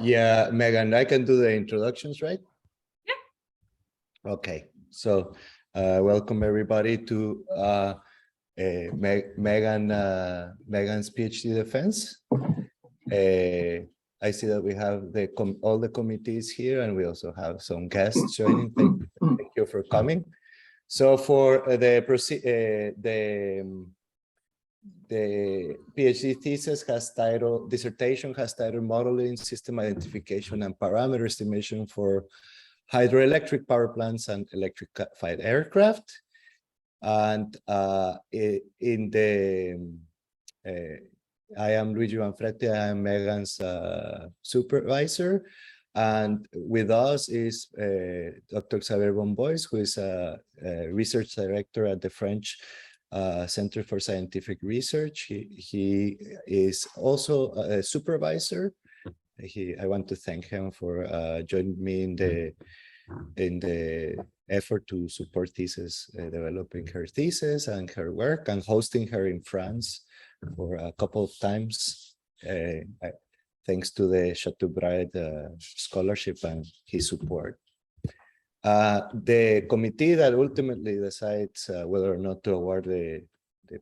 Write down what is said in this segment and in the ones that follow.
Yeah, Megan, I can do the introductions, right? Yeah. Okay, so welcome everybody to Megan's PhD defense. I see that we have all the committees here, and we also have some guests joining. Thank you for coming. So for the PhD thesis dissertation has titled Modeling, System Identification, and Parameter Estimation for Hydroelectric Power Plants and Electrified Aircraft. And I am Luigi Manfredi, I am Megan's supervisor. And with us is Dr. Xavier Bombois, who is a research director at the French Center for Scientific Research. He is also a supervisor. I want to thank him for joining me in the effort to support thesis, developing her thesis and her work, and hosting her in France for a couple of times, thanks to the Chateaubriand scholarship and his support. The committee that ultimately decides whether or not to award the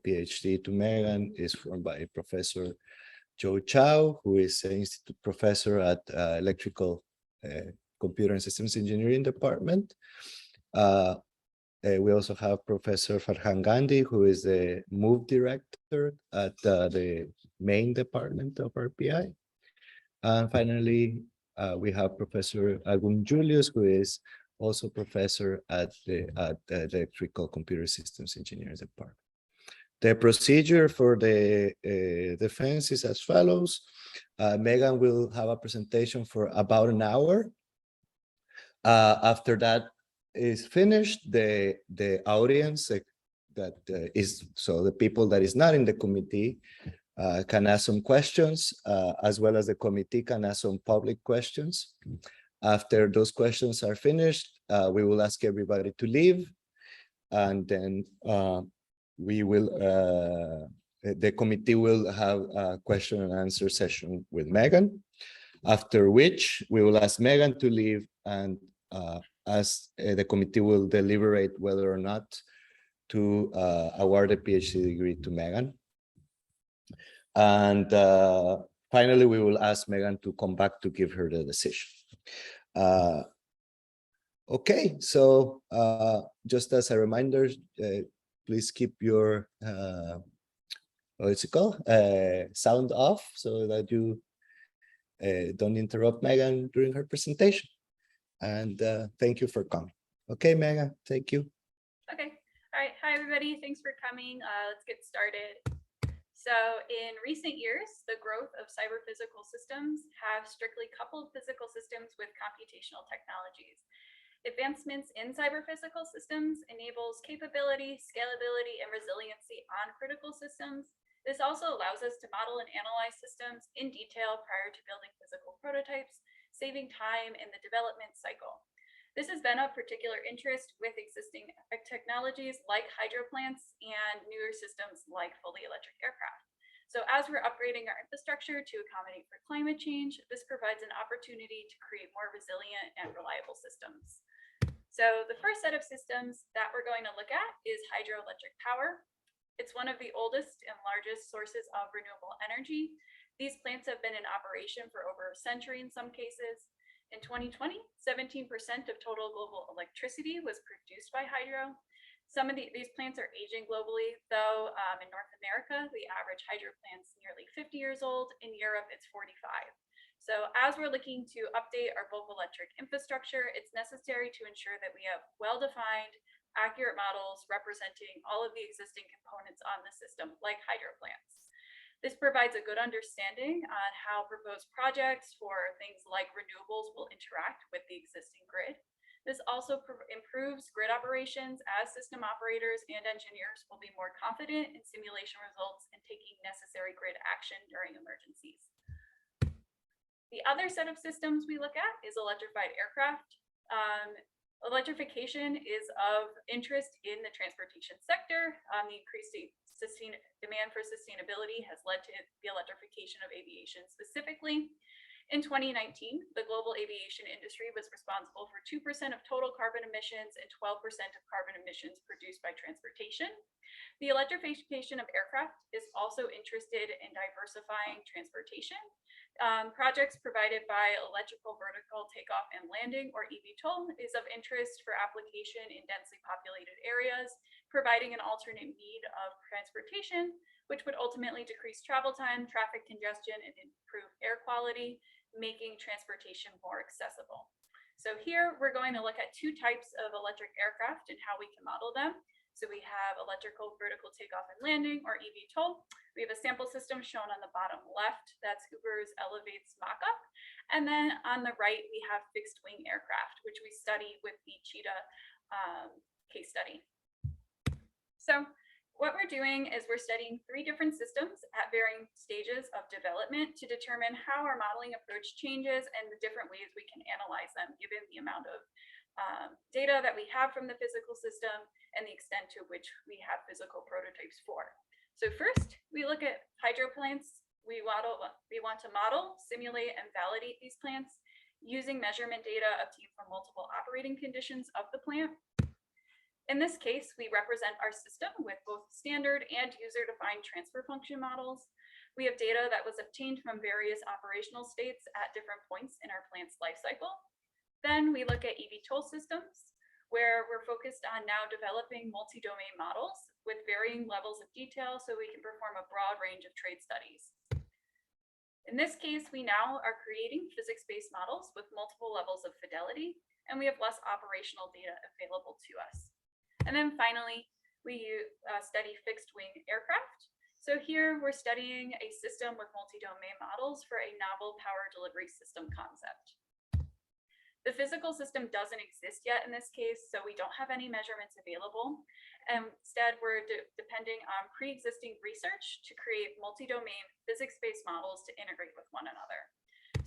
PhD to Megan is formed by Professor Joe Chow, who is an institute professor at Electrical Computer and Systems Engineering Department. We also have Professor Farhan Gandhi, who is the MOVE director at the main department of RPI. And finally, we have Professor Agun Julius, who is also professor at the Electrical Computer Systems Engineering Department. The procedure for the defense is as follows. Megan will have a presentation for about an hour. After that is finished, the audience the people that is not in the committee can ask some questions, as well as the committee can ask some public questions. After those questions are finished, we will ask everybody to leave, and then we will the committee will have a question and answer session with Megan, after which we will ask Megan to leave, and as the committee will deliberate whether or not to award a PhD degree to Megan. And finally, we will ask Megan to come back to give her the decision. Okay, so just as a reminder, please keep your sound off so that you don't interrupt Megan during her presentation. And thank you for coming. Okay, Megan, thank you. Okay. All right. Hi, everybody. Thanks for coming. Let's get started. So in recent years, the growth of cyber-physical systems have strictly coupled physical systems with computational technologies. Advancements in cyber-physical systems enables capability, scalability, and resiliency on critical systems. This also allows us to model and analyze systems in detail prior to building physical prototypes, saving time in the development cycle. This has been of particular interest with existing technologies like hydro plants and newer systems like fully electric aircraft. So as we're upgrading our infrastructure to accommodate for climate change, this provides an opportunity to create more resilient and reliable systems. So the first set of systems that we're going to look at is hydroelectric power. It's one of the oldest and largest sources of renewable energy. These plants have been in operation for over a century in some cases. In 2020, 17% of total global electricity was produced by hydro. Some of these plants are aging globally, though in North America, the average hydro plant's nearly 50 years old. In Europe, it's 45. So as we're looking to update our global electric infrastructure, it's necessary to ensure that we have well-defined, accurate models representing all of the existing components on the system, like hydro plants. This provides a good understanding on how proposed projects for things like renewables will interact with the existing grid. This also improves grid operations, as system operators and engineers will be more confident in simulation results and taking necessary grid action during emergencies. The other set of systems we look at is electrified aircraft. Electrification is of interest in the transportation sector. The increased demand for sustainability has led to the electrification of aviation specifically. In 2019, the global aviation industry was responsible for 2% of total carbon emissions and 12% of carbon emissions produced by transportation. The electrification of aircraft is also interested in diversifying transportation. Projects provided by electrical vertical takeoff and landing, or eVTOL, is of interest for application in densely populated areas, providing an alternate means of transportation, which would ultimately decrease travel time, traffic congestion, and improve air quality, making transportation more accessible. So here we're going to look at two types of electric aircraft and how we can model them. So we have electrical vertical takeoff and landing, or eVTOL. We have a sample system shown on the bottom left. That's Uber's Elevate's mock-up. And then on the right, we have fixed wing aircraft, which we study with the Cheetah case study. So what we're doing is we're studying 3 different systems at varying stages of development to determine how our modeling approach changes and the different ways we can analyze them given the amount of data that we have from the physical system and the extent to which we have physical prototypes for. So first, we look at hydro plants. We want to model, simulate, and validate these plants using measurement data obtained from multiple operating conditions of the plant. In this case, we represent our system with both standard and user-defined transfer function models. We have data that was obtained from various operational states at different points in our plant's life cycle. Then we look at eVTOL systems, where we're focused on now developing multi-domain models with varying levels of detail so we can perform a broad range of trade studies. In this case, we now are creating physics-based models with multiple levels of fidelity, and we have less operational data available to us. And then finally, we study fixed wing aircraft. So here we're studying a system with multi-domain models for a novel power delivery system concept. The physical system doesn't exist yet in this case, so we don't have any measurements available. Instead, we're depending on pre-existing research to create multi-domain physics-based models to integrate with one another.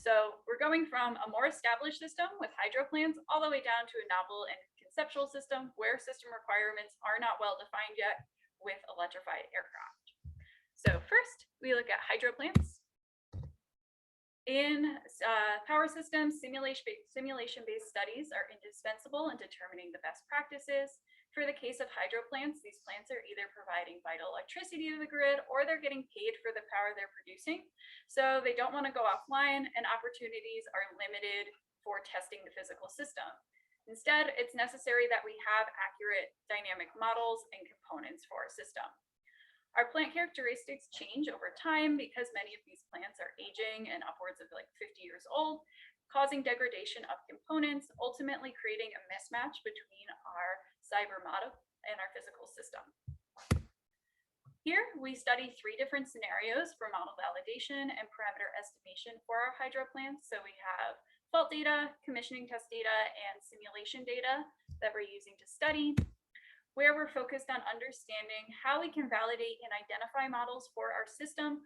So we're going from a more established system with hydro plants all the way down to a novel and conceptual system where system requirements are not well defined yet with electrified aircraft. So first, we look at hydro plants. In power systems, simulation-based studies are indispensable in determining the best practices. For the case of hydro plants, these plants are either providing vital electricity to the grid or they're getting paid for the power they're producing. So they don't want to go offline, and opportunities are limited for testing the physical system. Instead, it's necessary that we have accurate dynamic models and components for our system. Our plant characteristics change over time because many of these plants are aging and upwards of like 50 years old, causing degradation of components, ultimately creating a mismatch between our cyber model and our physical system. Here, we study 3 different scenarios for model validation and parameter estimation for our hydro plants. So we have fault data, commissioning test data, and simulation data that we're using to study, where we're focused on understanding how we can validate and identify models for our system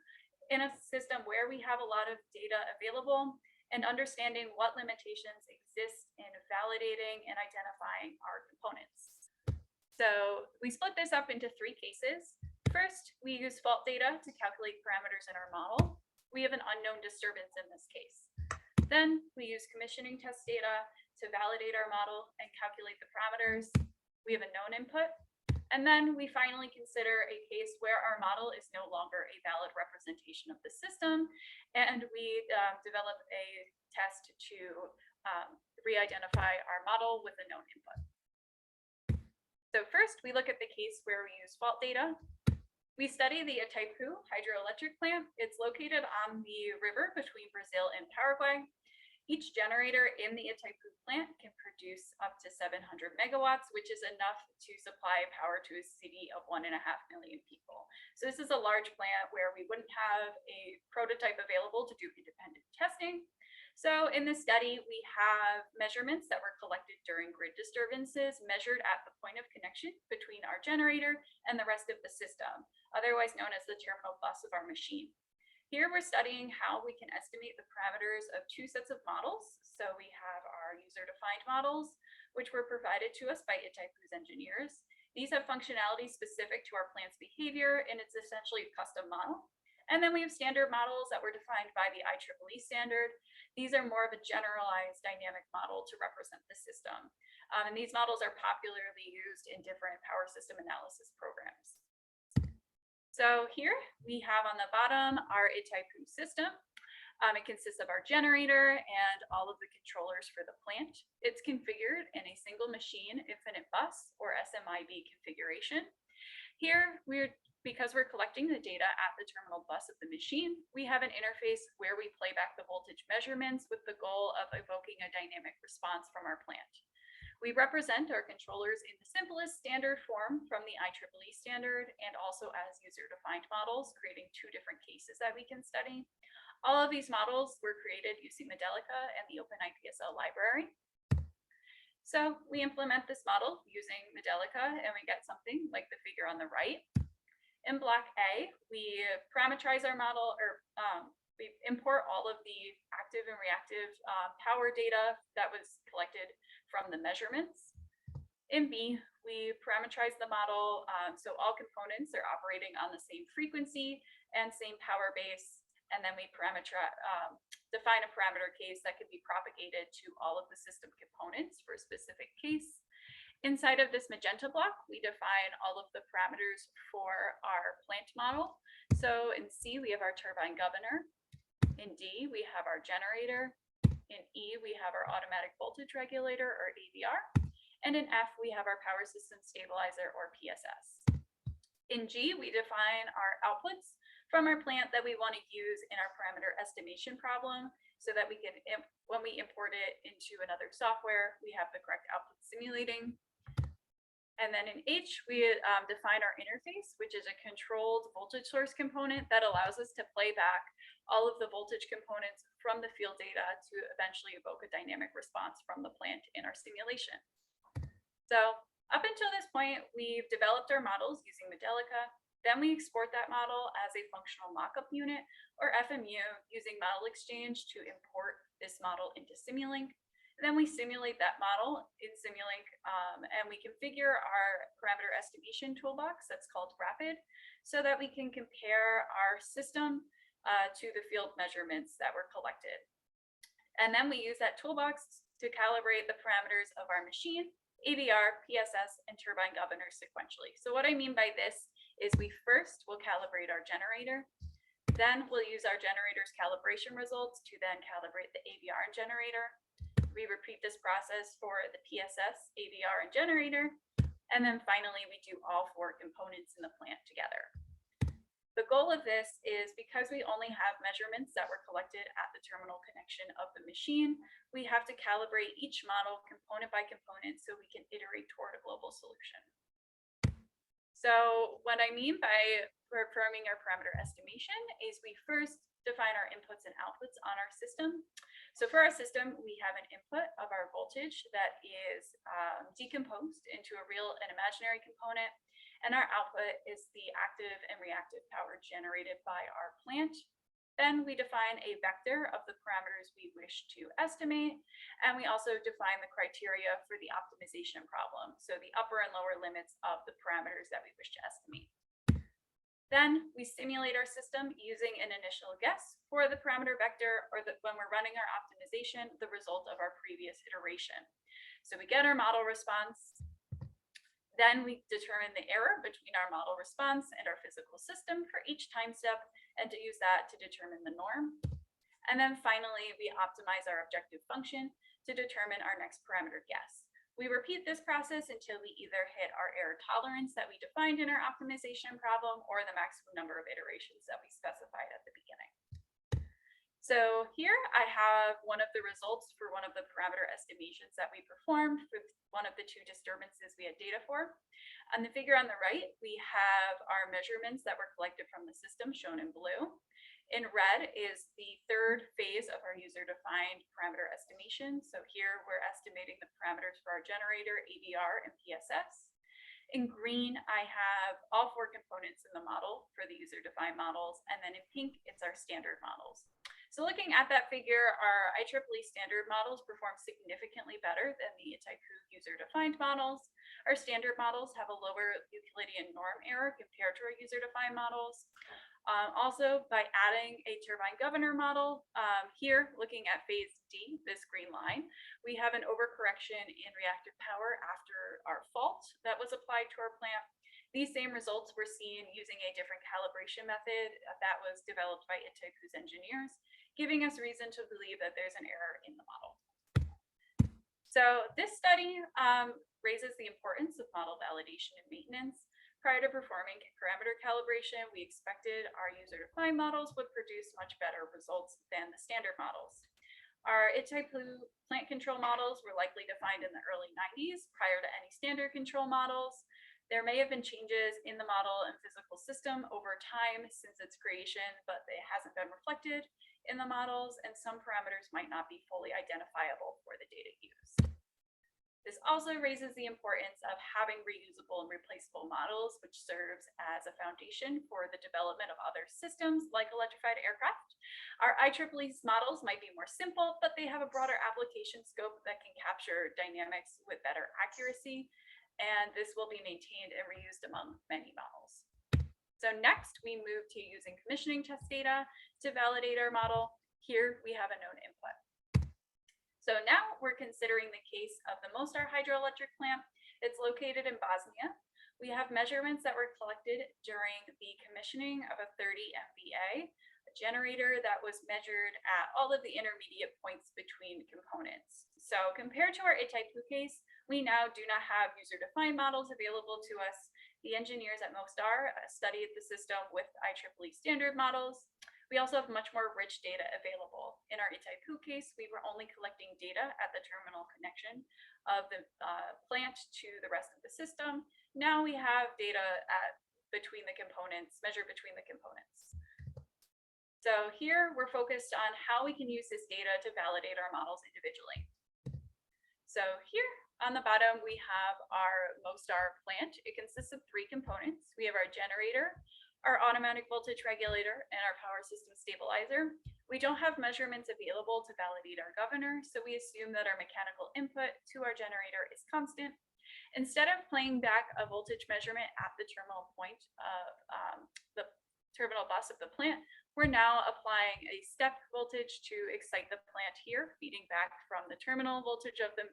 in a system where we have a lot of data available, and understanding what limitations exist in validating and identifying our components. So we split this up into 3 cases. First, we use fault data to calculate parameters in our model. We have an unknown disturbance in this case. Then we use commissioning test data to validate our model and calculate the parameters. We have a known input. And then we finally consider a case where our model is no longer a valid representation of the system, and we develop a test to re-identify our model with a known input. So first, we look at the case where we use fault data. We study the Itaipu hydroelectric plant. It's located on the river between Brazil and Paraguay. Each generator in the Itaipu plant can produce up to 700 megawatts, which is enough to supply power to a city of 1.5 million people. So this is a large plant where we wouldn't have a prototype available to do independent testing. So in this study, we have measurements that were collected during grid disturbances measured at the point of connection between our generator and the rest of the system, otherwise known as the terminal bus of our machine. Here we're studying how we can estimate the parameters of 2 sets of models. So we have our user-defined models, which were provided to us by Itaipu's engineers. These have functionality specific to our plant's behavior, and it's essentially a custom model. And then we have standard models that were defined by the IEEE standard. These are more of a generalized dynamic model to represent the system. And these models are popularly used in different power system analysis programs. So here we have on the bottom our Itaipu system. It consists of our generator and all of the controllers for the plant. It's configured in a single machine infinite bus or SMIB configuration. Here, because we're collecting the data at the terminal bus of the machine, we have an interface where we play back the voltage measurements with the goal of evoking a dynamic response from our plant. We represent our controllers in the simplest standard form from the IEEE standard and also as user-defined models, creating two different cases that we can study. All of these models were created using Medelica and the OpenIPSL library. So we implement this model using Medelica and we get something like the figure on the right. In block A, we parameterize our model, or we import all of the active and reactive power data that was collected from the measurements. In B, we parameterize the model so all components are operating on the same frequency and same power base, and then we define a parameter case that could be propagated to all of the system components for a specific case. Inside of this magenta block, we define all of the parameters for our plant model. So in C, we have our turbine governor. In D, we have our generator. In E, we have our automatic voltage regulator, or AVR. And in F, we have our power system stabilizer, or PSS. In G, we define our outputs from our plant that we want to use in our parameter estimation problem so that we can, when we import it into another software, we have the correct output simulating. And then in H, we define our interface, which is a controlled voltage source component that allows us to play back all of the voltage components from the field data to eventually evoke a dynamic response from the plant in our simulation. So up until this point, we've developed our models using Medelica. Then we export that model as a functional mockup unit, or FMU, using Model Exchange to import this model into Simulink. Then we simulate that model in Simulink, and we configure our parameter estimation toolbox that's called Rapid, so that we can compare our system to the field measurements that were collected. And then we use that toolbox to calibrate the parameters of our machine, AVR, PSS, and turbine governor sequentially. So what I mean by this is we first will calibrate our generator, then we'll use our generator's calibration results to then calibrate the AVR and generator. We repeat this process for the PSS, AVR, and generator. And then finally, we do all four components in the plant together. The goal of this is because we only have measurements that were collected at the terminal connection of the machine, we have to calibrate each model component by component so we can iterate toward a global solution. So what I mean by performing our parameter estimation is we first define our inputs and outputs on our system. So for our system, we have an input of our voltage that is decomposed into a real and imaginary component, and our output is the active and reactive power generated by our plant. Then we define a vector of the parameters we wish to estimate, and we also define the criteria for the optimization problem, so the upper and lower limits of the parameters that we wish to estimate. Then we simulate our system using an initial guess for the parameter vector, or when we're running our optimization, the result of our previous iteration. So we get our model response. Then we determine the error between our model response and our physical system for each time step, and to use that to determine the norm. And then finally, we optimize our objective function to determine our next parameter guess. We repeat this process until we either hit our error tolerance that we defined in our optimization problem or the maximum number of iterations that we specified at the beginning. So here I have one of the results for one of the parameter estimations that we performed for one of the two disturbances we had data for. On the figure on the right, we have our measurements that were collected from the system shown in blue. In red is the third phase of our user-defined parameter estimation. So here we're estimating the parameters for our generator, AVR, and PSS. In green, I have all four components in the model for the user-defined models. And then in pink, it's our standard models. So looking at that figure, our IEEE standard models perform significantly better than the Itaipu user-defined models. Our standard models have a lower Euclidean norm error compared to our user-defined models. Also, by adding a turbine governor model, here looking at phase D, this green line, we have an overcorrection in reactive power after our fault that was applied to our plant. These same results were seen using a different calibration method that was developed by Itaipu's engineers, giving us reason to believe that there's an error in the model. So this study raises the importance of model validation and maintenance. Prior to performing parameter calibration, we expected our user-defined models would produce much better results than the standard models. Our Itaipu plant control models were likely defined in the early 90s prior to any standard control models. There may have been changes in the model and physical system over time since its creation, but it hasn't been reflected in the models, and some parameters might not be fully identifiable for the data used. This also raises the importance of having reusable and replaceable models, which serves as a foundation for the development of other systems like electrified aircraft. Our IEEE models might be more simple, but they have a broader application scope that can capture dynamics with better accuracy, and this will be maintained and reused among many models. So next, we move to using commissioning test data to validate our model. Here, we have a known input. So now we're considering the case of the Mostar hydroelectric plant. It's located in Bosnia. We have measurements that were collected during the commissioning of a 30 MVA, a generator that was measured at all of the intermediate points between components. So compared to our Itaipu case, we now do not have user-defined models available to us. The engineers at Mostar studied the system with IEEE standard models. We also have much more rich data available. In our Itaipu case, we were only collecting data at the terminal connection of the plant to the rest of the system. Now we have data between the components, measured between the components. So here we're focused on how we can use this data to validate our models individually. So here on the bottom, we have our Mostar plant. It consists of 3 components. We have our generator, our automatic voltage regulator, and our power system stabilizer. We don't have measurements available to validate our governor, so we assume that our mechanical input to our generator is constant. Instead of playing back a voltage measurement at the terminal point of the terminal bus of the plant, we're now applying a step voltage to excite the plant here, feeding back from the terminal voltage of the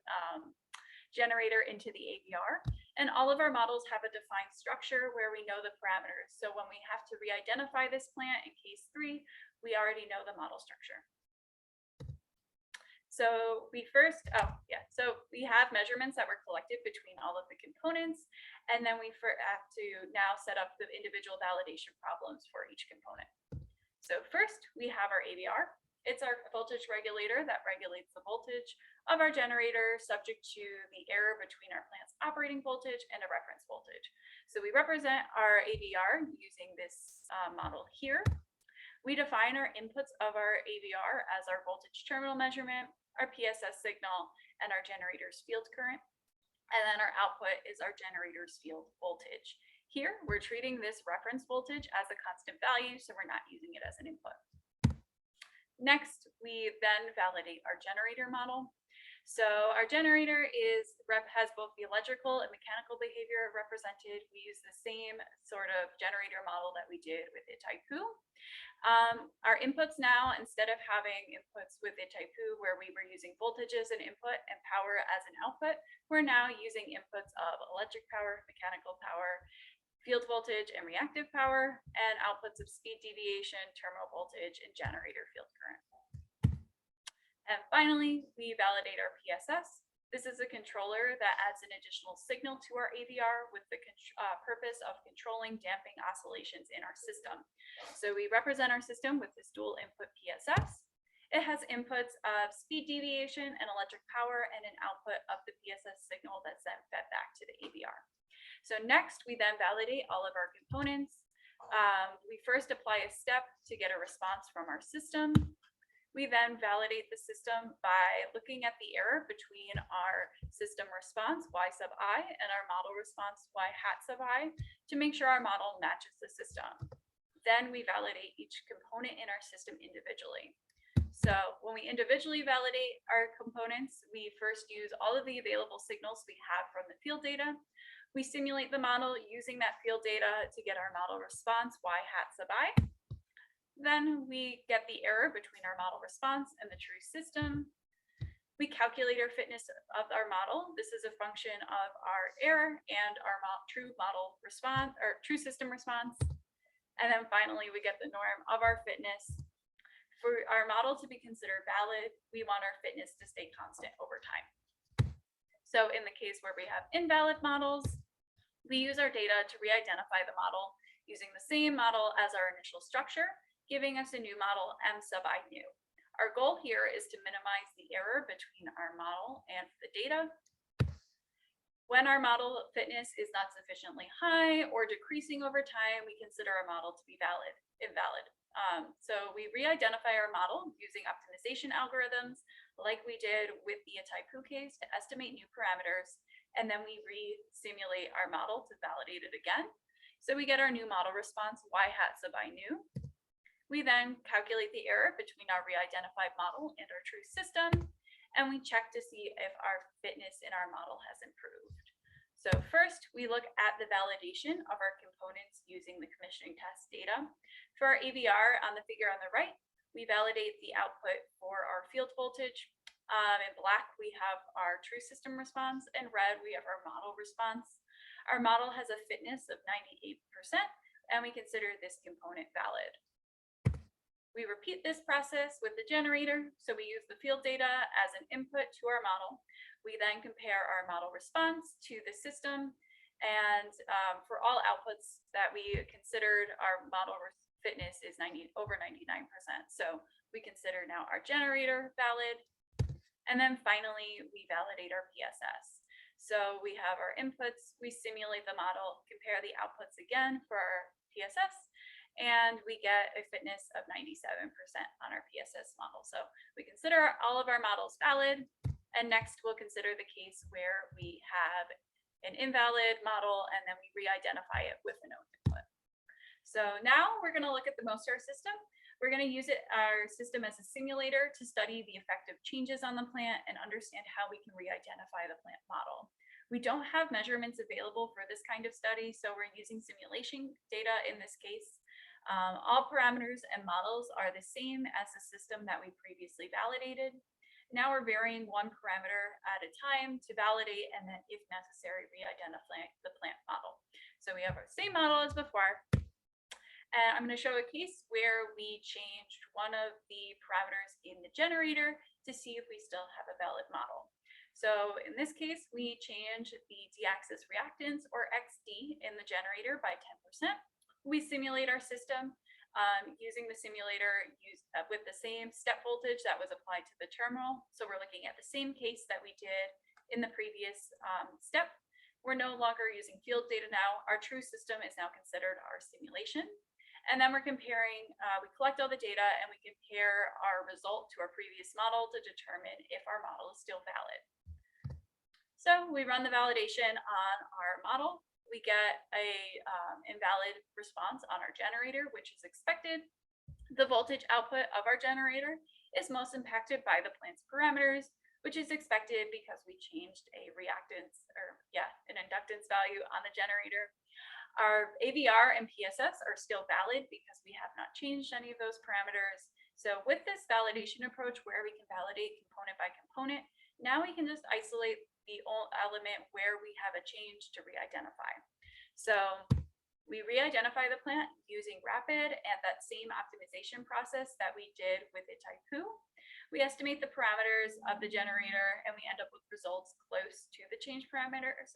generator into the AVR. And all of our models have a defined structure where we know the parameters. So when we have to re-identify this plant in case 3, we already know the model structure. So we have measurements that were collected between all of the components, and then we have to now set up the individual validation problems for each component. So first, we have our AVR. It's our voltage regulator that regulates the voltage of our generator subject to the error between our plant's operating voltage and a reference voltage. So we represent our AVR using this model here. We define our inputs of our AVR as our voltage terminal measurement, our PSS signal, and our generator's field current. And then our output is our generator's field voltage. Here, we're treating this reference voltage as a constant value, so we're not using it as an input. Next, we then validate our generator model. So our generator has both the electrical and mechanical behavior represented. We use the same sort of generator model that we did with Itaipu. Our inputs now, instead of having inputs with Itaipu where we were using voltage as an input and power as an output, we're now using inputs of electric power, mechanical power, field voltage and reactive power, and outputs of speed deviation, terminal voltage, and generator field current. And finally, we validate our PSS. This is a controller that adds an additional signal to our AVR with the purpose of controlling damping oscillations in our system. So we represent our system with this dual input PSS. It has inputs of speed deviation and electric power and an output of the PSS signal that's then fed back to the AVR. So next, we then validate all of our components. We first apply a step to get a response from our system. We then validate the system by looking at the error between our system response, y sub I, and our model response, y hat sub I, to make sure our model matches the system. Then we validate each component in our system individually. So when we individually validate our components, we first use all of the available signals we have from the field data. We simulate the model using that field data to get our model response, y hat sub I. Then we get the error between our model response and the true system. We calculate our fitness of our model. This is a function of our error and our true model response or true system response. And then finally, we get the norm of our fitness. For our model to be considered valid, we want our fitness to stay constant over time. So in the case where we have invalid models, we use our data to re-identify the model using the same model as our initial structure, giving us a new model M sub I new. Our goal here is to minimize the error between our model and the data. When our model fitness is not sufficiently high or decreasing over time, we consider our model to be invalid. So we re-identify our model using optimization algorithms like we did with the Type-2 case to estimate new parameters, and then we re-simulate our model to validate it again. So we get our new model response y hat sub I new. We then calculate the error between our re-identified model and our true system, and we check to see if our fitness in our model has improved. So first, we look at the validation of our components using the commissioning test data. For our AVR on the figure on the right, we validate the output for our field voltage. In black, we have our true system response. In red, we have our model response. Our model has a fitness of 98%, and we consider this component valid. We repeat this process with the generator, so we use the field data as an input to our model. We then compare our model response to the system, and for all outputs that we considered, our model fitness is over 99%. So we consider now our generator valid. And then finally, we validate our PSS. So we have our inputs, we simulate the model, compare the outputs again for our PSS, and we get a fitness of 97% on our PSS model. So we consider all of our models valid, and next we'll consider the case where we have an invalid model and then we re-identify it with a known input. So now we're going to look at the MOSTAR system. We're going to use our system as a simulator to study the effect of changes on the plant and understand how we can re-identify the plant model. We don't have measurements available for this kind of study, so we're using simulation data in this case. All parameters and models are the same as the system that we previously validated. Now we're varying one parameter at a time to validate and then, if necessary, re-identify the plant model. So we have our same model as before. And I'm going to show a case where we changed one of the parameters in the generator to see if we still have a valid model. So in this case, we change the D-axis reactance, or XD, in the generator by 10%. We simulate our system using the simulator with the same step voltage that was applied to the terminal. So we're looking at the same case that we did in the previous step. We're no longer using field data now. Our true system is now considered our simulation. And then we're comparing, we collect all the data and we compare our result to our previous model to determine if our model is still valid. So we run the validation on our model. We get a invalid response on our generator, which is expected. The voltage output of our generator is most impacted by the plant's parameters, which is expected because we changed a reactance, or an inductance value on the generator. Our AVR and PSS are still valid because we have not changed any of those parameters. So with this validation approach where we can validate component by component, now we can just isolate the element where we have a change to re-identify. So we re-identify the plant using rapid and that same optimization process that we did with the Type-2. We estimate the parameters of the generator and we end up with results close to the change parameters.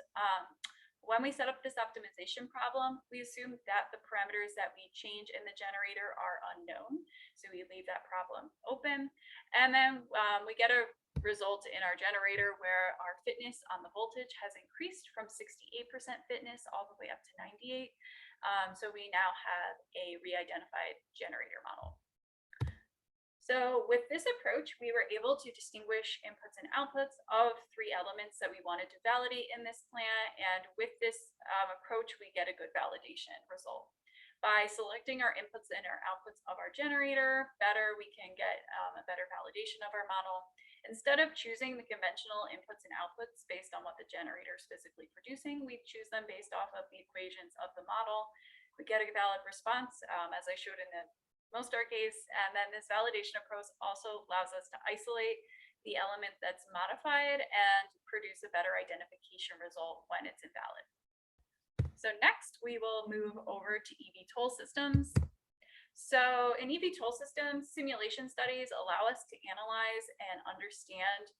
When we set up this optimization problem, we assume that the parameters that we change in the generator are unknown. So we leave that problem open. And then we get a result in our generator where our fitness on the voltage has increased from 68% fitness all the way up to 98. So we now have a re-identified generator model. So with this approach, we were able to distinguish inputs and outputs of 3 elements that we wanted to validate in this plant. And with this approach, we get a good validation result. By selecting our inputs and our outputs of our generator better, we can get a better validation of our model. Instead of choosing the conventional inputs and outputs based on what the generator is physically producing, we choose them based off of the equations of the model. We get a valid response, as I showed in the most our case. And then this validation approach also allows us to isolate the element that's modified and produce a better identification result when it's invalid. So next, we will move over to eVTOL systems. So in eVTOL systems, simulation studies allow us to analyze and understand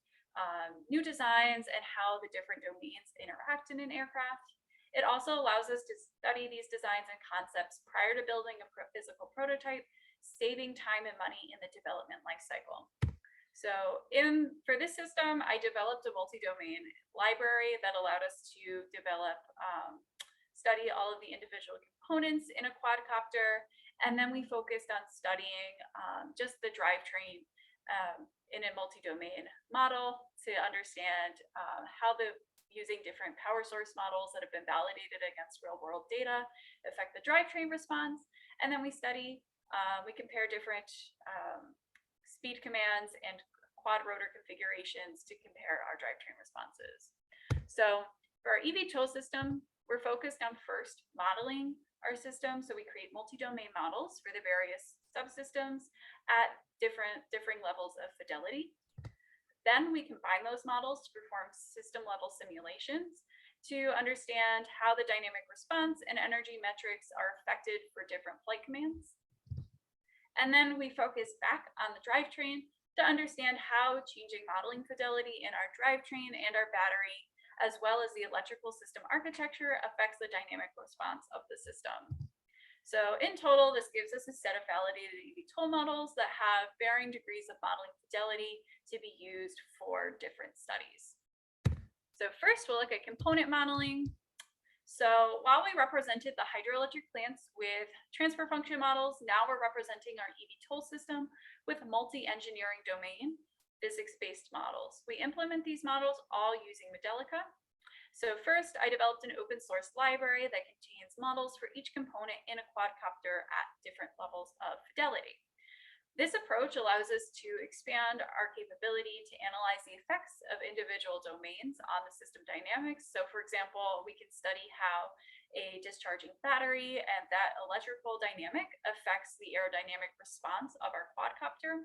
new designs and how the different domains interact in an aircraft. It also allows us to study these designs and concepts prior to building a physical prototype, saving time and money in the development lifecycle. So for this system, I developed a multi-domain library that allowed us to develop, study all of the individual components in a quadcopter. And then we focused on studying just the drivetrain in a multi-domain model to understand how using different power source models that have been validated against real world data affect the drivetrain response. And then we compare different speed commands and quad rotor configurations to compare our drivetrain responses. So for our eVTOL system, we're focused on first modeling our system. So we create multi-domain models for the various subsystems at differing levels of fidelity. Then we combine those models to perform system level simulations to understand how the dynamic response and energy metrics are affected for different flight commands. And then we focus back on the drivetrain to understand how changing modeling fidelity in our drivetrain and our battery, as well as the electrical system architecture, affects the dynamic response of the system. So in total, this gives us a set of validated eVTOL models that have varying degrees of modeling fidelity to be used for different studies. So first, we'll look at component modeling. So while we represented the hydroelectric plants with transfer function models, now we're representing our eVTOL system with multi-engineering domain physics-based models. We implement these models all using Modelica. So first, I developed an open source library that contains models for each component in a quadcopter at different levels of fidelity. This approach allows us to expand our capability to analyze the effects of individual domains on the system dynamics. So for example, we can study how a discharging battery and that electrical dynamic affects the aerodynamic response of our quadcopter.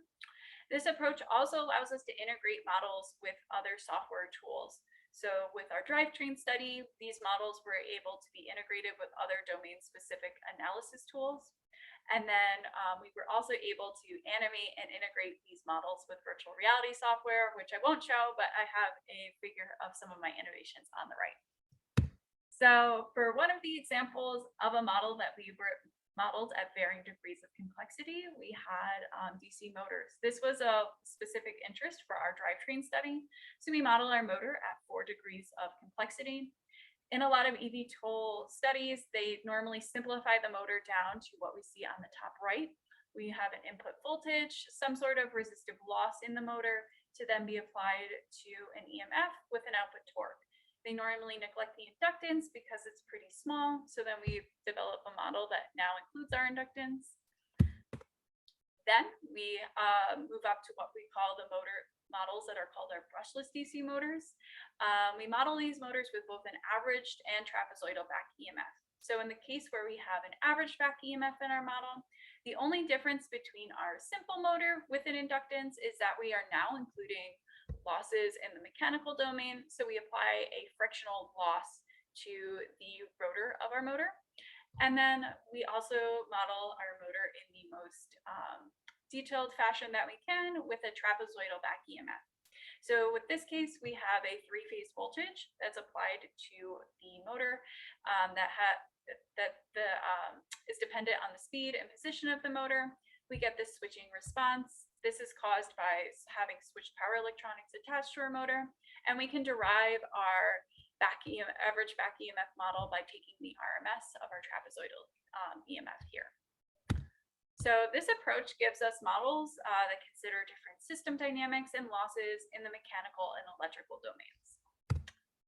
This approach also allows us to integrate models with other software tools. So with our drivetrain study, these models were able to be integrated with other domain-specific analysis tools. And then we were also able to animate and integrate these models with virtual reality software, which I won't show, but I have a figure of some of my innovations on the right. So for one of the examples of a model that we were modeled at varying degrees of complexity, we had DC motors. This was a specific interest for our drivetrain study. So we model our motor at 4 degrees of complexity. In a lot of eVTOL studies, they normally simplify the motor down to what we see on the top right. We have an input voltage, some sort of resistive loss in the motor to then be applied to an EMF with an output torque. They normally neglect the inductance because it's pretty small. So then we develop a model that now includes our inductance. Then we move up to what we call the motor models that are called our brushless DC motors. We model these motors with both an averaged and trapezoidal back EMF. So in the case where we have an averaged back EMF in our model, the only difference between our simple motor with an inductance is that we are now including losses in the mechanical domain. So we apply a frictional loss to the rotor of our motor. And then we also model our motor in the most detailed fashion that we can with a trapezoidal back EMF. So with this case, we have a 3-phase voltage that's applied to the motor is dependent on the speed and position of the motor. We get this switching response. This is caused by having switched power electronics attached to our motor. And we can derive our average back EMF model by taking the RMS of our trapezoidal EMF here. So this approach gives us models that consider different system dynamics and losses in the mechanical and electrical domains.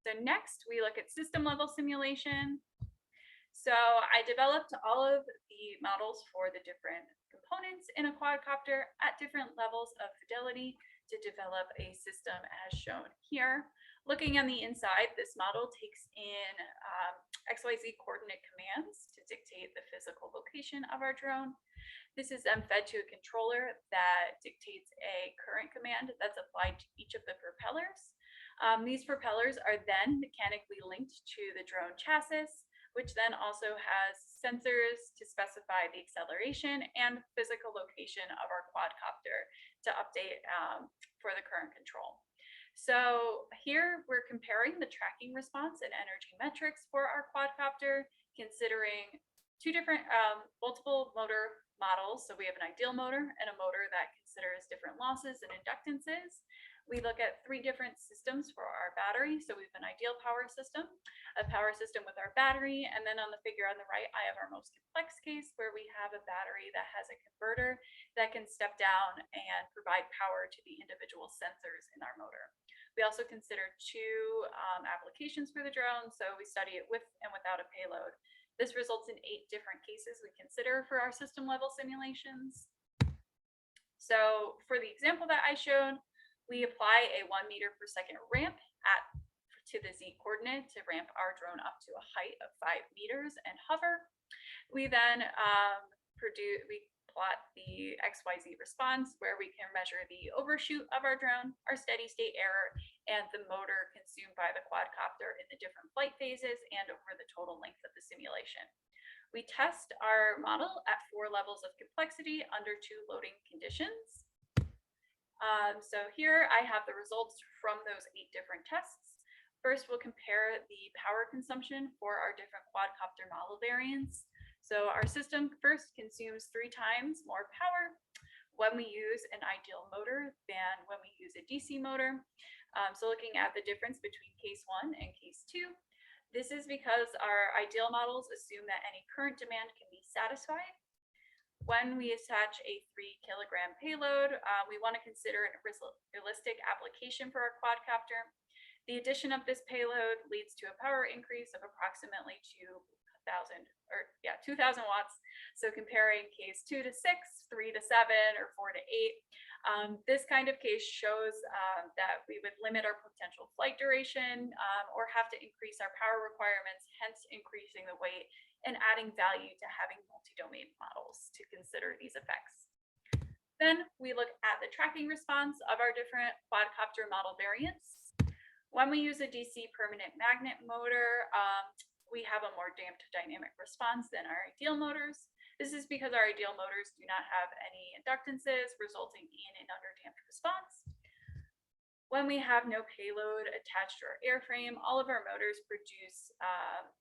So next, we look at system level simulation. So I developed all of the models for the different components in a quadcopter at different levels of fidelity to develop a system as shown here. Looking on the inside, this model takes in XYZ coordinate commands to dictate the physical location of our drone. This is then fed to a controller that dictates a current command that's applied to each of the propellers. These propellers are then mechanically linked to the drone chassis, which then also has sensors to specify the acceleration and physical location of our quadcopter to update for the current control. So here we're comparing the tracking response and energy metrics for our quadcopter, considering two different multiple motor models. So we have an ideal motor and a motor that considers different losses and inductances. We look at 3 different systems for our battery. So we have an ideal power system, a power system with our battery, and then on the figure on the right, I have our most complex case where we have a battery that has a converter that can step down and provide power to the individual sensors in our motor. We also consider 2 applications for the drone. So we study it with and without a payload. This results in 8 different cases we consider for our system level simulations. So for the example that I showed, we apply a 1 meter per second ramp to the Z coordinate to ramp our drone up to a height of 5 meters and hover. We then plot the XYZ response where we can measure the overshoot of our drone, our steady state error, and the motor consumed by the quadcopter in the different flight phases and over the total length of the simulation. We test our model at 4 levels of complexity under 2 loading conditions. So here I have the results from those 8 different tests. First, we'll compare the power consumption for our different quadcopter model variants. So our system first consumes 3 times more power when we use an ideal motor than when we use a DC motor. So looking at the difference between case 1 and case 2, this is because our ideal models assume that any current demand can be satisfied. When we attach a 3 kilogram payload, we want to consider a realistic application for our quadcopter. The addition of this payload leads to a power increase of approximately 2,000 watts. So comparing case 2 to 6, 3 to 7, or 4 to 8, this kind of case shows that we would limit our potential flight duration or have to increase our power requirements, hence increasing the weight and adding value to having multi-domain models to consider these effects. Then we look at the tracking response of our different quadcopter model variants. When we use a DC permanent magnet motor, we have a more damped dynamic response than our ideal motors. This is because our ideal motors do not have any inductances, resulting in an underdamped response. When we have no payload attached to our airframe, all of our motors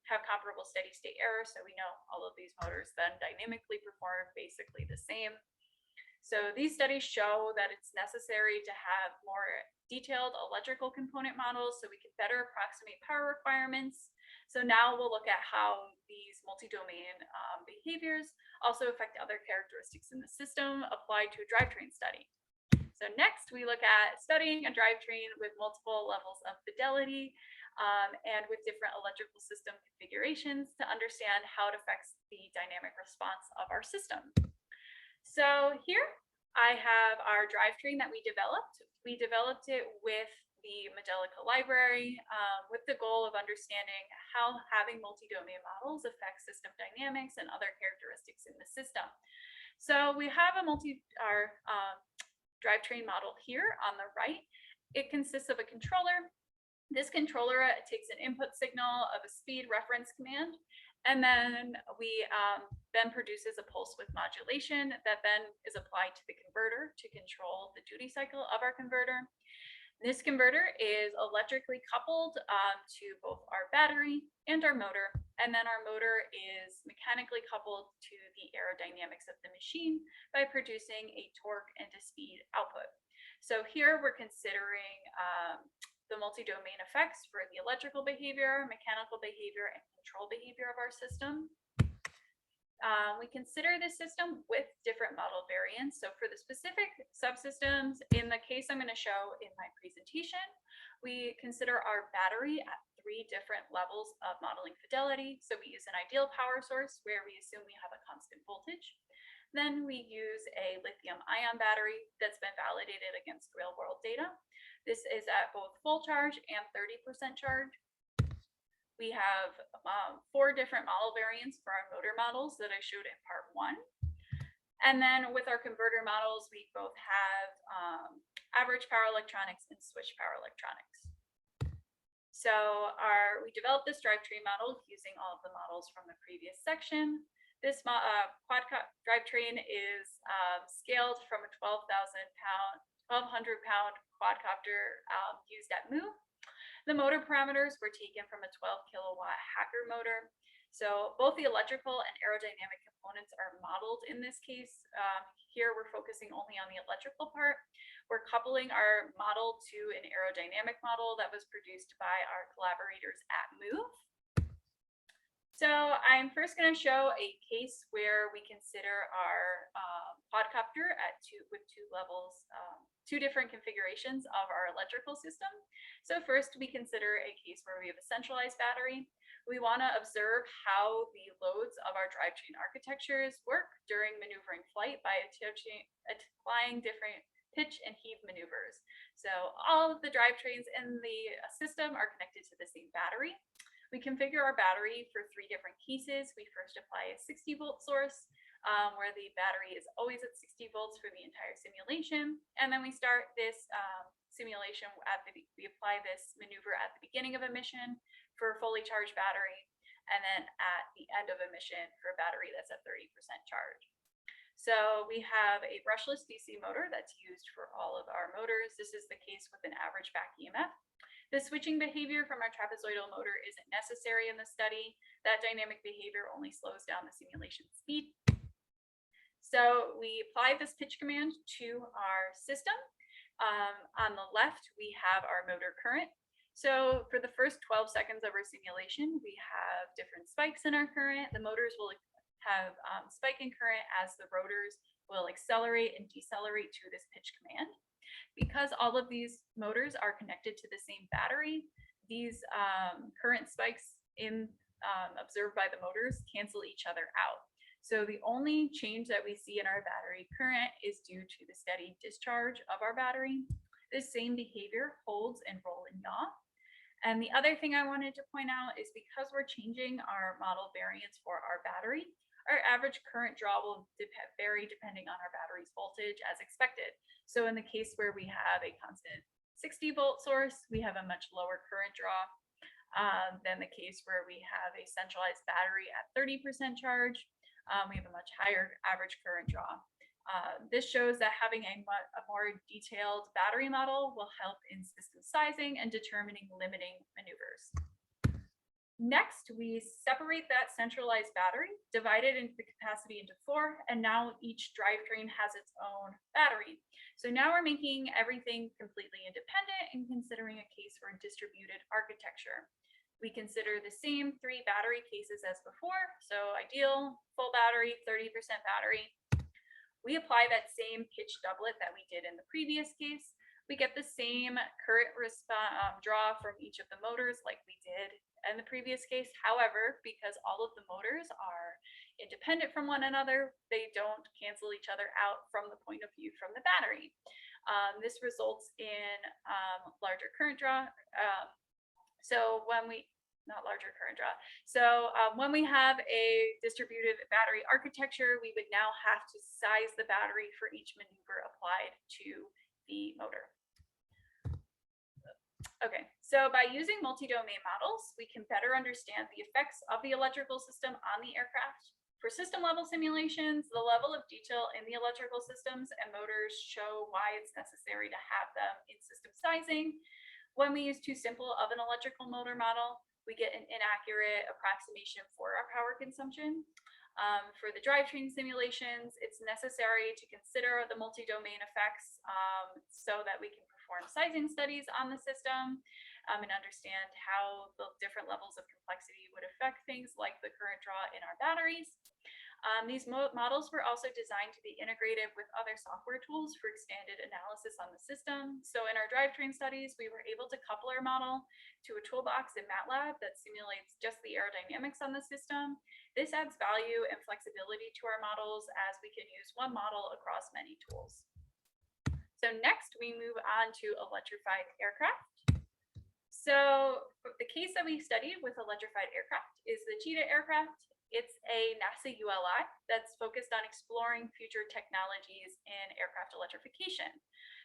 have comparable steady state error, so we know all of these motors then dynamically perform basically the same. So these studies show that it's necessary to have more detailed electrical component models so we can better approximate power requirements. So now we'll look at how these multi-domain behaviors also affect other characteristics in the system applied to a drivetrain study. So next we look at studying a drivetrain with multiple levels of fidelity and with different electrical system configurations to understand how it affects the dynamic response of our system. So here I have our drivetrain that we developed. We developed it with the Modelica library with the goal of understanding how having multi-domain models affects system dynamics and other characteristics in the system. So we have our drivetrain model here on the right. It consists of a controller. This controller takes an input signal of a speed reference command, and then we then produces a pulse width modulation that then is applied to the converter to control the duty cycle of our converter. This converter is electrically coupled to both our battery and our motor, and then our motor is mechanically coupled to the aerodynamics of the machine by producing a torque and a speed output. So here we're considering the multi-domain effects for the electrical behavior, mechanical behavior, and control behavior of our system. We consider this system with different model variants. So for the specific subsystems, in the case I'm going to show in my presentation, we consider our battery at 3 different levels of modeling fidelity. So we use an ideal power source where we assume we have a constant voltage. Then we use a lithium-ion battery that's been validated against real-world data. This is at both full charge and 30% charge. We have 4 different model variants for our motor models that I showed in part 1. And then with our converter models, we both have average power electronics and switch power electronics. So we developed this drivetrain model using all of the models from the previous section. This drivetrain is scaled from a 1,200-pound quadcopter used at Moo. The motor parameters were taken from a 12-kilowatt Hacker motor. So both the electrical and aerodynamic components are modeled in this case. Here we're focusing only on the electrical part. We're coupling our model to an aerodynamic model that was produced by our collaborators at Moo. So I'm first going to show a case where we consider our quadcopter with 2 levels, 2 different configurations of our electrical system. So first we consider a case where we have a centralized battery. We want to observe how the loads of our drivetrain architectures work during maneuvering flight by applying different pitch and heave maneuvers. So all of the drivetrains in the system are connected to the same battery. We configure our battery for 3 different cases. We first apply a 60-volt source where the battery is always at 60 volts for the entire simulation. And then we start this simulation we apply this maneuver at the beginning of a mission for a fully charged battery, and then at the end of a mission for a battery that's at 30% charge. So we have a brushless DC motor that's used for all of our motors. This is the case with an average back EMF. The switching behavior from our trapezoidal motor isn't necessary in the study. That dynamic behavior only slows down the simulation speed. So we apply this pitch command to our system. On the left, we have our motor current. So for the first 12 seconds of our simulation, we have different spikes in our current. The motors will have spike in current as the rotors will accelerate and decelerate to this pitch command. Because all of these motors are connected to the same battery, these current spikes observed by the motors cancel each other out. So the only change that we see in our battery current is due to the steady discharge of our battery. This same behavior holds in roll and yaw. And the other thing I wanted to point out is because we're changing our model variance for our battery, our average current draw will vary depending on our battery's voltage as expected. So in the case where we have a constant 60-volt source, we have a much lower current draw than the case where we have a centralized battery at 30% charge. We have a much higher average current draw. This shows that having a more detailed battery model will help in system sizing and determining limiting maneuvers. Next, we separate that centralized battery, divide it into the capacity into 4, and now each drivetrain has its own battery. So now we're making everything completely independent and considering a case for a distributed architecture. We consider the same 3 battery cases as before. So ideal, full battery, 30% battery. We apply that same pitch doublet that we did in the previous case. We get the same current draw from each of the motors like we did in the previous case. However, because all of the motors are independent from one another, they don't cancel each other out from the point of view from the battery. This results in larger current draw. So when we have a distributed battery architecture, we would now have to size the battery for each maneuver applied to the motor. Okay, so by using multi-domain models, we can better understand the effects of the electrical system on the aircraft. For system level simulations, the level of detail in the electrical systems and motors show why it's necessary to have them in system sizing. When we use too simple of an electrical motor model, we get an inaccurate approximation for our power consumption. For the drivetrain simulations, it's necessary to consider the multi-domain effects so that we can perform sizing studies on the system and understand how the different levels of complexity would affect things like the current draw in our batteries. These models were also designed to be integrated with other software tools for expanded analysis on the system. So in our drivetrain studies, we were able to couple our model to a toolbox in MATLAB that simulates just the aerodynamics on the system. This adds value and flexibility to our models as we can use one model across many tools. So next we move on to electrified aircraft. So the case that we studied with electrified aircraft is the Cheetah aircraft. It's a NASA ULI that's focused on exploring future technologies in aircraft electrification.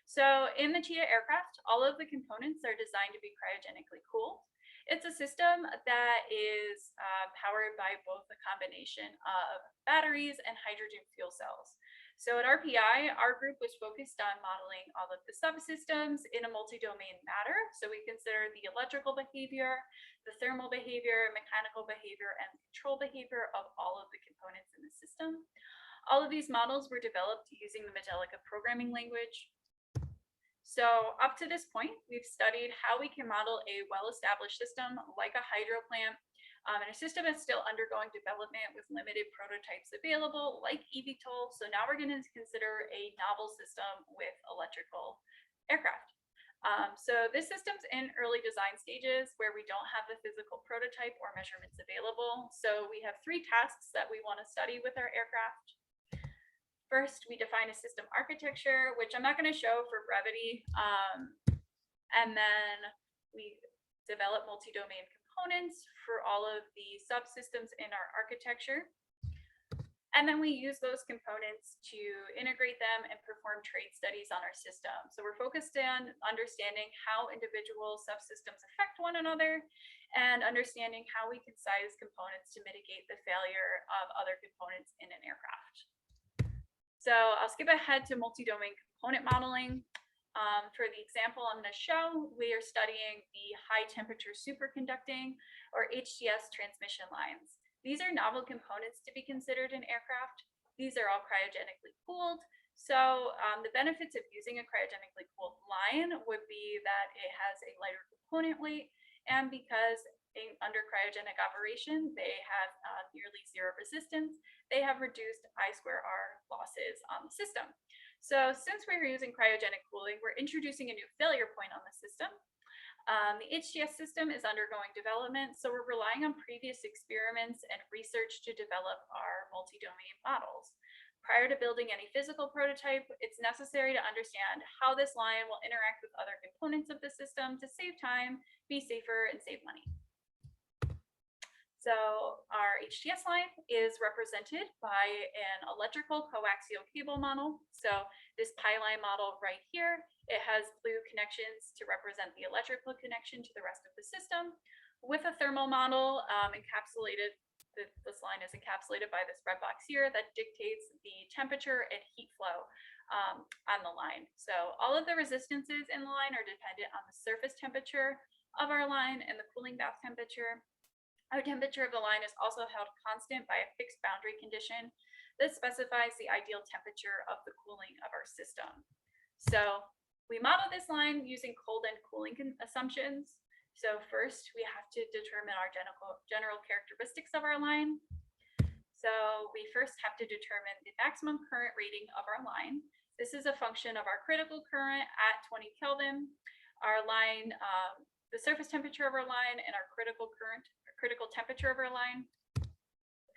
So in the Cheetah aircraft, all of the components are designed to be cryogenically cooled. It's a system that is powered by both a combination of batteries and hydrogen fuel cells. So at RPI, our group was focused on modeling all of the subsystems in a multi-domain manner. So we consider the electrical behavior, the thermal behavior, mechanical behavior, and control behavior of all of the components in the system. All of these models were developed using the Metallica programming language. So up to this point, we've studied how we can model a well-established system like a hydro plant, and a system is still undergoing development with limited prototypes available, like eVTOL. So now we're going to consider a novel system with electrical aircraft. So this system's in early design stages where we don't have the physical prototype or measurements available. So we have 3 tasks that we want to study with our aircraft. First, we define a system architecture, which I'm not going to show for brevity. And then we develop multi-domain components for all of the subsystems in our architecture. And then we use those components to integrate them and perform trait studies on our system. So we're focused on understanding how individual subsystems affect one another and understanding how we can size components to mitigate the failure of other components in an aircraft. So I'll skip ahead to multi-domain component modeling. For the example I'm going to show, we are studying the high temperature superconducting or HTS transmission lines. These are novel components to be considered in aircraft. These are all cryogenically cooled. So the benefits of using a cryogenically cooled line would be that it has a lighter component weight, and because under cryogenic operation, they have nearly 0 resistance, they have reduced I²R losses on the system. So since we're using cryogenic cooling, we're introducing a new failure point on the system. The HTS system is undergoing development, so we're relying on previous experiments and research to develop our multi-domain models. Prior to building any physical prototype, it's necessary to understand how this line will interact with other components of the system to save time, be safer, and save money. So our HTS line is represented by an electrical coaxial cable model. So this pi line model right here, it has blue connections to represent the electrical connection to the rest of the system. With a thermal model encapsulated, this line is encapsulated by this red box here that dictates the temperature and heat flow on the line. So all of the resistances in the line are dependent on the surface temperature of our line and the cooling bath temperature. Our temperature of the line is also held constant by a fixed boundary condition that specifies the ideal temperature of the cooling of our system. So we model this line using cold end cooling assumptions. So first we have to determine our general characteristics of our line. So we first have to determine the maximum current rating of our line. This is a function of our critical current at 20 Kelvin, our line, the surface temperature of our line, and our critical temperature of our line.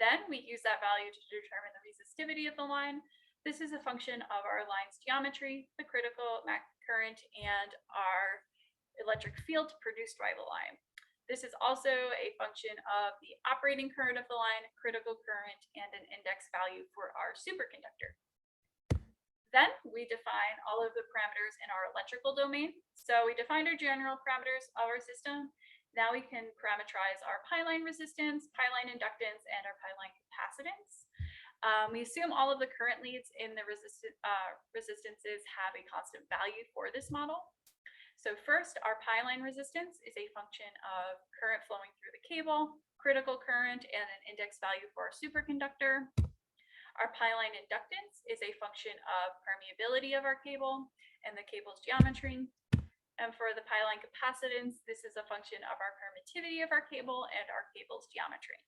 Then we use that value to determine the resistivity of the line. This is a function of our line's geometry, the critical current, and our electric field produced by the line. This is also a function of the operating current of the line, critical current, and an index value for our superconductor. Then we define all of the parameters in our electrical domain. So we defined our general parameters of our system. Now we can parameterize our pi line resistance, pi line inductance, and our pi line capacitance. We assume all of the current leads in the resistances have a constant value for this model. So first, our pi line resistance is a function of current flowing through the cable, critical current, and an index value for our superconductor. Our pi line inductance is a function of permeability of our cable and the cable's geometry. And for the pi line capacitance, this is a function of our permittivity of our cable and our cable's geometry.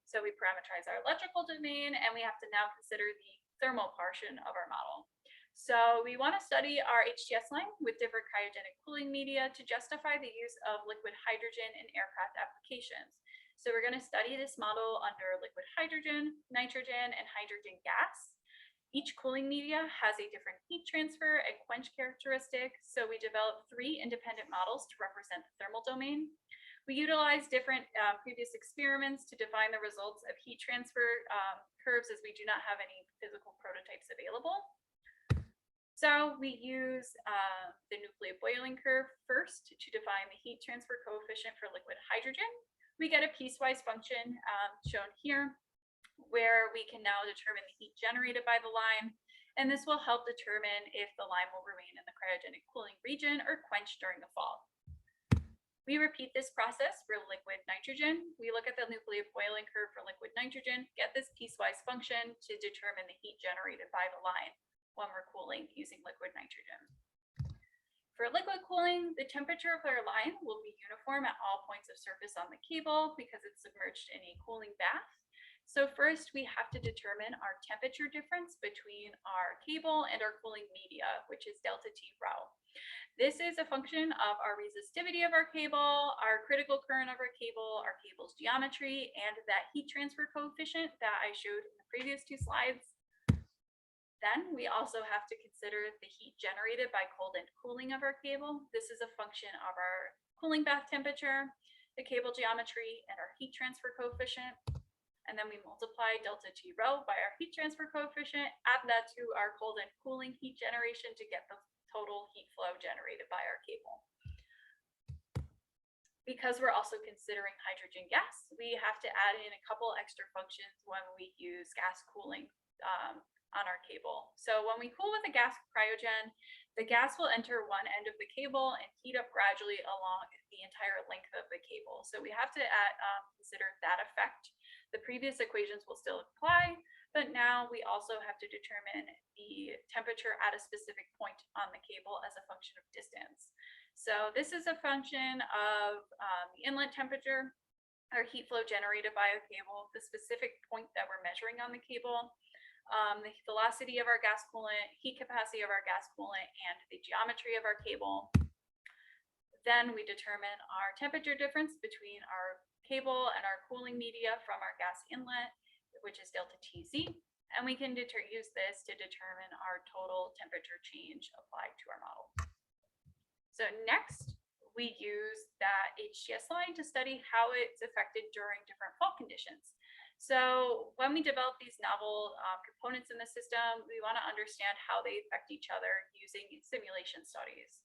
So we parameterize our electrical domain, and we have to now consider the thermal portion of our model. So we want to study our HTS line with different cryogenic cooling media to justify the use of liquid hydrogen in aircraft applications. So we're going to study this model under liquid hydrogen, nitrogen, and hydrogen gas. Each cooling media has a different heat transfer and quench characteristic, so we developed 3 independent models to represent the thermal domain. We utilized different previous experiments to define the results of heat transfer curves, as we do not have any physical prototypes available. So we use the nuclear boiling curve first to define the heat transfer coefficient for liquid hydrogen. We get a piecewise function shown here, where we can now determine the heat generated by the line, and this will help determine if the line will remain in the cryogenic cooling region or quench during the fall. We repeat this process for liquid nitrogen. We look at the nuclear boiling curve for liquid nitrogen, get this piecewise function to determine the heat generated by the line when we're cooling using liquid nitrogen. For liquid cooling, the temperature of our line will be uniform at all points of surface on the cable because it's submerged in a cooling bath. So first, we have to determine our temperature difference between our cable and our cooling media, which is delta T rho. This is a function of our resistivity of our cable, our critical current of our cable's geometry, and that heat transfer coefficient that I showed in the previous 2 slides. Then we also have to consider the heat generated by cold end cooling of our cable. This is a function of our cooling bath temperature, the cable geometry, and our heat transfer coefficient. And then we multiply delta T rho by our heat transfer coefficient, add that to our cold end cooling heat generation to get the total heat flow generated by our cable. Because we're also considering hydrogen gas, we have to add in a couple extra functions when we use gas cooling on our cable. So when we cool with a gas cryogen, the gas will enter one end of the cable and heat up gradually along the entire length of the cable. So we have to consider that effect. The previous equations will still apply, but now we also have to determine the temperature at a specific point on the cable as a function of distance. So this is a function of the inlet temperature, or heat flow generated by a cable, the specific point that we're measuring on the cable, the velocity of our gas coolant, heat capacity of our gas coolant, and the geometry of our cable. Then we determine our temperature difference between our cable and our cooling media from our gas inlet, which is delta TZ, and we can use this to determine our total temperature change applied to our model. So next, we use that HTS line to study how it's affected during different fault conditions. So when we develop these novel components in the system, we want to understand how they affect each other using simulation studies.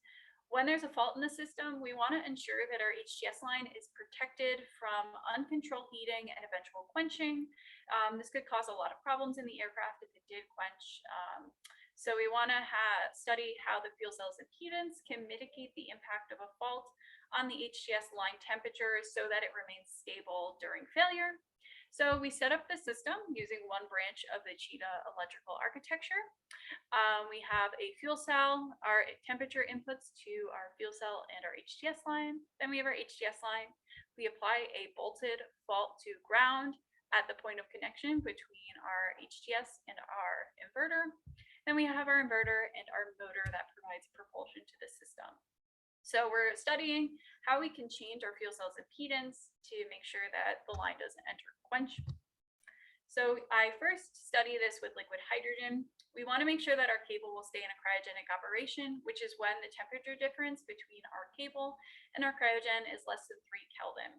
When there's a fault in the system, we want to ensure that our HTS line is protected from uncontrolled heating and eventual quenching. This could cause a lot of problems in the aircraft if it did quench. So we want to study how the fuel cell's impedance can mitigate the impact of a fault on the HTS line temperature so that it remains stable during failure. So we set up the system using one branch of the Cheetah electrical architecture. We have a fuel cell, our temperature inputs to our fuel cell and our HTS line. Then we have our HTS line. We apply a bolted fault to ground at the point of connection between our HTS and our inverter. Then we have our inverter and our motor that provides propulsion to the system. So we're studying how we can change our fuel cell's impedance to make sure that the line doesn't enter quench. So I first study this with liquid hydrogen. We want to make sure that our cable will stay in a cryogenic operation, which is when the temperature difference between our cable and our cryogen is less than 3 Kelvin.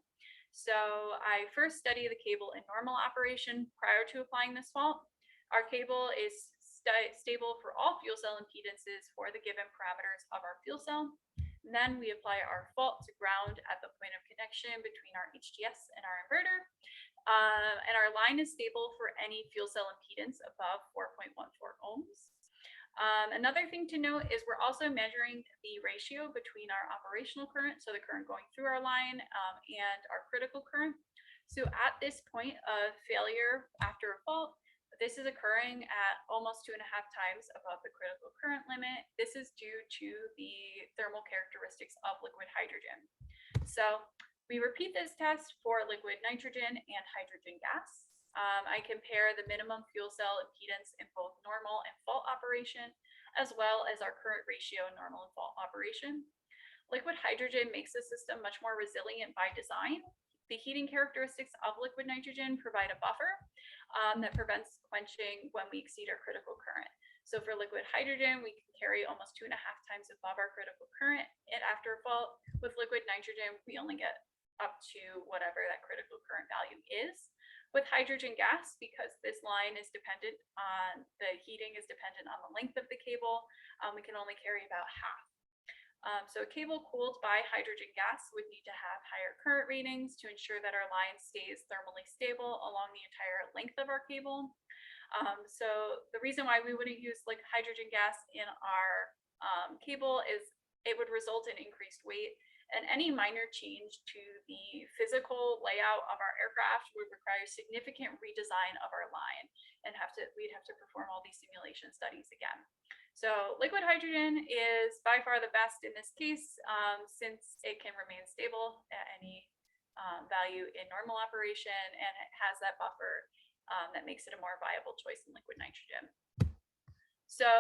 So I first study the cable in normal operation prior to applying this fault. Our cable is stable for all fuel cell impedances for the given parameters of our fuel cell. And then we apply our fault to ground at the point of connection between our HTS and our inverter. And our line is stable for any fuel cell impedance above 4.14 ohms. Another thing to note is we're also measuring the ratio between our operational current, so the current going through our line, and our critical current. So at this point of failure after a fault, this is occurring at almost 2.5 times above the critical current limit. This is due to the thermal characteristics of liquid hydrogen. So we repeat this test for liquid nitrogen and hydrogen gas. I compare the minimum fuel cell impedance in both normal and fault operation, as well as our current ratio in normal and fault operation. Liquid hydrogen makes the system much more resilient by design. The heating characteristics of liquid nitrogen provide a buffer that prevents quenching when we exceed our critical current. So for liquid hydrogen, we can carry almost 2.5 times above our critical current. And after a fault with liquid nitrogen, we only get up to whatever that critical current value is. With hydrogen gas, because this line is dependent on, the heating is dependent on the length of the cable, we can only carry about half. So a cable cooled by hydrogen gas would need to have higher current ratings to ensure that our line stays thermally stable along the entire length of our cable. So the reason why we wouldn't use like hydrogen gas in our cable is it would result in increased weight, and any minor change to the physical layout of our aircraft would require significant redesign of our line, and we'd have to perform all these simulation studies again. So liquid hydrogen is by far the best in this case, since it can remain stable at any value in normal operation, and it has that buffer that makes it a more viable choice than liquid nitrogen. So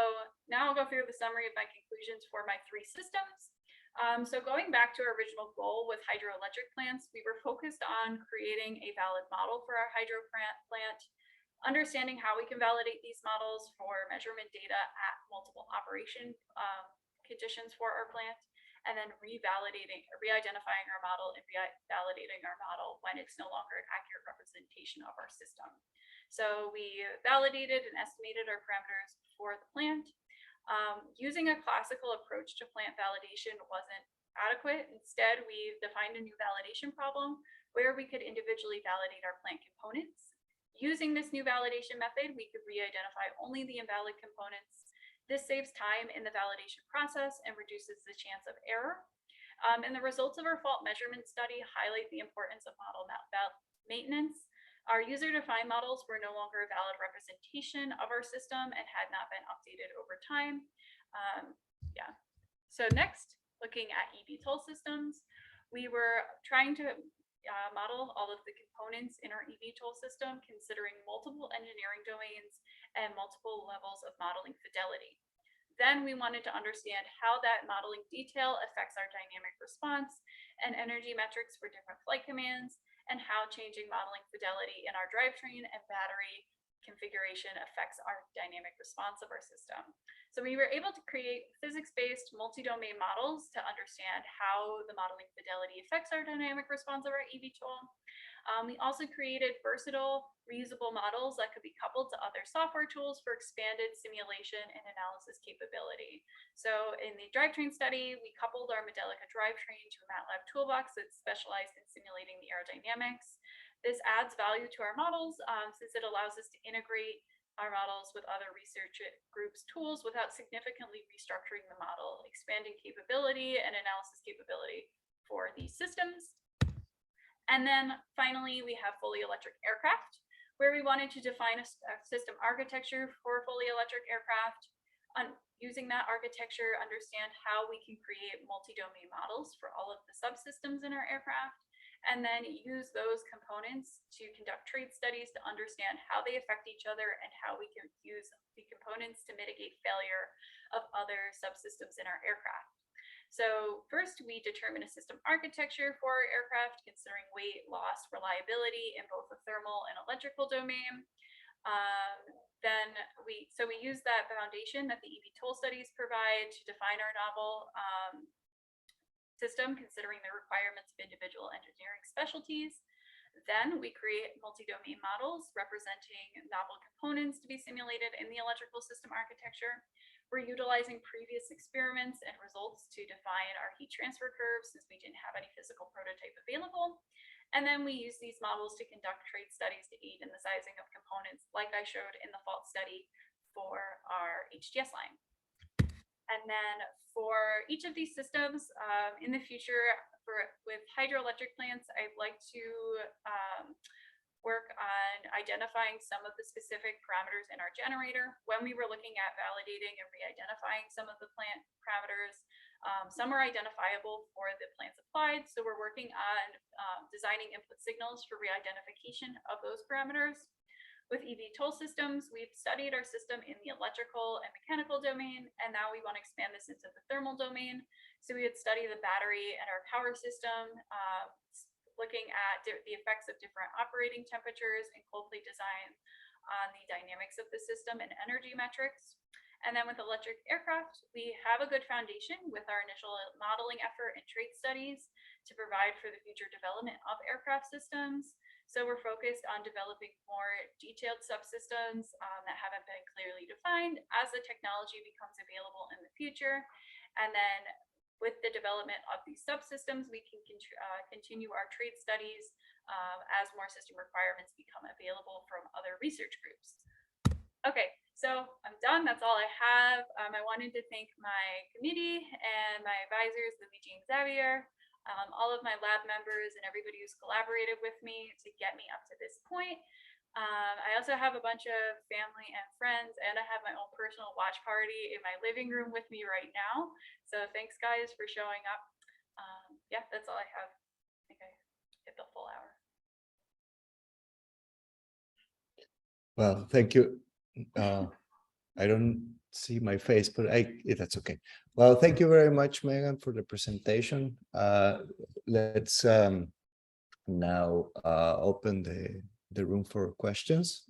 now I'll go through the summary of my conclusions for my 3 systems. So going back to our original goal with hydroelectric plants, we were focused on creating a valid model for our hydro plant, understanding how we can validate these models for measurement data at multiple operation conditions for our plant, and then re-identifying our model and validating our model when it's no longer an accurate representation of our system. So we validated and estimated our parameters for the plant. Using a classical approach to plant validation wasn't adequate. Instead, we defined a new validation problem where we could individually validate our plant components. Using this new validation method, we could re-identify only the invalid components. This saves time in the validation process and reduces the chance of error. And the results of our fault measurement study highlight the importance of model maintenance. Our user-defined models were no longer a valid representation of our system and had not been updated over time. So next, looking at eVTOL systems, we were trying to model all of the components in our eVTOL system, considering multiple engineering domains and multiple levels of modeling fidelity. Then we wanted to understand how that modeling detail affects our dynamic response and energy metrics for different flight commands, and how changing modeling fidelity in our drivetrain and battery configuration affects our dynamic response of our system. So we were able to create physics-based multi-domain models to understand how the modeling fidelity affects our dynamic response of our eVTOL. We also created versatile, reusable models that could be coupled to other software tools for expanded simulation and analysis capability. So in the drivetrain study, we coupled our Modelica drivetrain to a MATLAB toolbox that's specialized in simulating the aerodynamics. This adds value to our models since it allows us to integrate our models with other research groups' tools without significantly restructuring the model, expanding capability and analysis capability for these systems. And then finally, we have fully electric aircraft, where we wanted to define a system architecture for fully electric aircraft. Using that architecture, understand how we can create multi-domain models for all of the subsystems in our aircraft, and then use those components to conduct trait studies to understand how they affect each other and how we can use the components to mitigate failure of other subsystems in our aircraft. So first, we determine a system architecture for our aircraft, considering weight, loss, reliability in both the thermal and electrical domain. Then we use that foundation that the eVTOL studies provide to define our novel system, considering the requirements of individual engineering specialties. Then we create multi-domain models representing novel components to be simulated in the electrical system architecture. We're utilizing previous experiments and results to define our heat transfer curves since we didn't have any physical prototype available. And then we use these models to conduct trait studies to aid in the sizing of components, like I showed in the fault study for our HTS line. And then for each of these systems in the future, with hydroelectric plants, I'd like to work on identifying some of the specific parameters in our generator. When we were looking at validating and re-identifying some of the plant parameters, some are identifiable for the plants applied. So we're working on designing input signals for re-identification of those parameters. With eVTOL systems, we've studied our system in the electrical and mechanical domain, and now we want to expand this into the thermal domain. So we would study the battery and our power system, looking at the effects of different operating temperatures, and closely design on the dynamics of the system and energy metrics. And then with electric aircraft, we have a good foundation with our initial modeling effort and trait studies to provide for the future development of aircraft systems. So we're focused on developing more detailed subsystems that haven't been clearly defined as the technology becomes available in the future. And then with the development of these subsystems, we can continue our trait studies as more system requirements become available from other research groups. Okay, so I'm done. That's all I have. I wanted to thank my committee and my advisors, Luigi and Xavier, all of my lab members and everybody who's collaborated with me to get me up to this point. I also have a bunch of family and friends, and I have my own personal watch party in my living room with me right now. So thanks guys for showing up. Yeah, that's all I have. I think I hit the full hour. Well, thank you. I don't see my face, but that's okay. Well, thank you very much, Meaghan, for the presentation. Let's now open the room for questions.